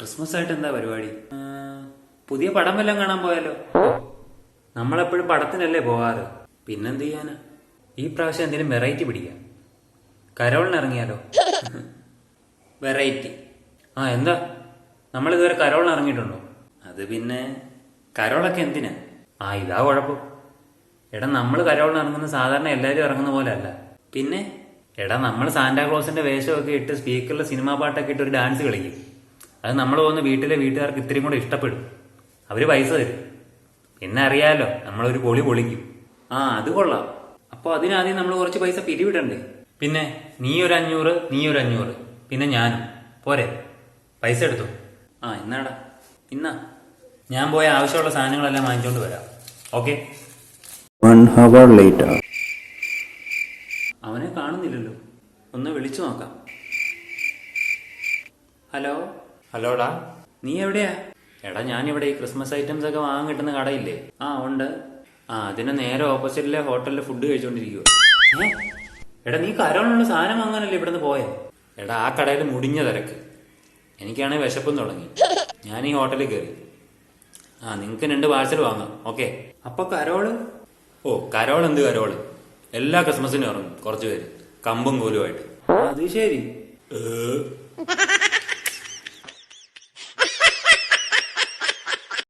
Christmas ആയിട്ട് എന്താ പരിപാടി? പുതിയ പടം വല്ലതും കാണാൻ പോയാലോ? നമ്മളെപ്പോഴും പടത്തിനല്ലേ പോകാറ്, പിന്നെന്ത് ചെയ്യാനാ? ഈ പ്രാവശ്യം എന്തെങ്കിലും വെറൈറ്റി പിടിക്കാം. കരോളിന് ഇറങ്ങിയാലോ? വെറൈറ്റി? എന്താ, നമ്മളിതുവരെ കരോളിന് ഇറങ്ങിയിട്ടുണ്ടോ? അത് പിന്നെ കരോളൊക്കെ എന്തിനാ? ഇതാ കുഴപ്പം. എടാ, നമ്മൾ കരോളിന് ഇറങ്ങുന്ന സാധാരണ എല്ലാവരും ഇറങ്ങുന്ന പോലെ അല്ല. പിന്നെ എടാ, നമ്മൾ സാന്റാക്ലോസിന്റെ വേഷമൊക്കെ ഇട്ട് സ്പീക്കറിൽ സിനിമാ പാട്ടൊക്കെ ഇട്ട് ഒരു ഡാൻസ് കളിക്കും. അത് നമ്മൾ പോകുന്ന വീട്ടിലെ വീട്ടുകാർക്ക് ഇത്രയും കൂടെ ഇഷ്ടപ്പെടും. അവര് പൈസ തരും. പിന്നെ അറിയാലോ, നമ്മളൊരു പൊളി പൊളിക്കും. അത് കൊള്ളാം. അപ്പൊ അതിനാദ്യം നമ്മൾ കുറച്ച് പൈസ പിരിവിടണ്ടേ? പിന്നെ നീ ഒരു 500, നീ ഒരു 500, പിന്നെ ഞാനും പോരെ? പൈസ എടുത്തു. എന്നാടാ, ഇന്നാ ഞാൻ പോയ ആവശ്യമുള്ള സാധനങ്ങളെല്ലാം വാങ്ങിച്ചോണ്ട് വരാം. ഓക്കെ? 1 hour later. അവനെ കാണുന്നില്ലല്ലോ, ഒന്ന് വിളിച്ചു നോക്കാം. ഹലോ. ഹലോടാ, നീ എവിടെയാ? എടാ, ഞാനിവിടെ ഈ ക്രിസ്മസ് ഐറ്റംസ് ഒക്കെ വാങ്ങാൻ കിട്ടുന്ന കടയില്ലേ? ഉണ്ട്. അതിന് നേരെ ഓപ്പോസിറ്റിലെ ഹോട്ടലിൽ ഫുഡ് കഴിച്ചോണ്ടിരിക്കുക. എടാ, നീ കരോളിനുള്ള സാധനം വാങ്ങാനല്ലേ ഇവിടുന്ന് പോയെ? എടാ, ആ കടയിൽ മുടിഞ്ഞ തിരക്ക്. എനിക്കാണെങ്കിൽ വിശപ്പും തുടങ്ങി. ഞാൻ ഈ ഹോട്ടലിൽ കയറി. നിങ്ങക്ക് 2 പാഴ്സൽ വാങ്ങാം. ഓക്കെ? അപ്പൊ കരോള്? കരോൾ എന്ത് കരോള്? എല്ലാ ക്രിസ്മസിനും ഇറങ്ങും കുറച്ചു പേര്, കമ്പും കോലുമായിട്ട്. അത് ശരി.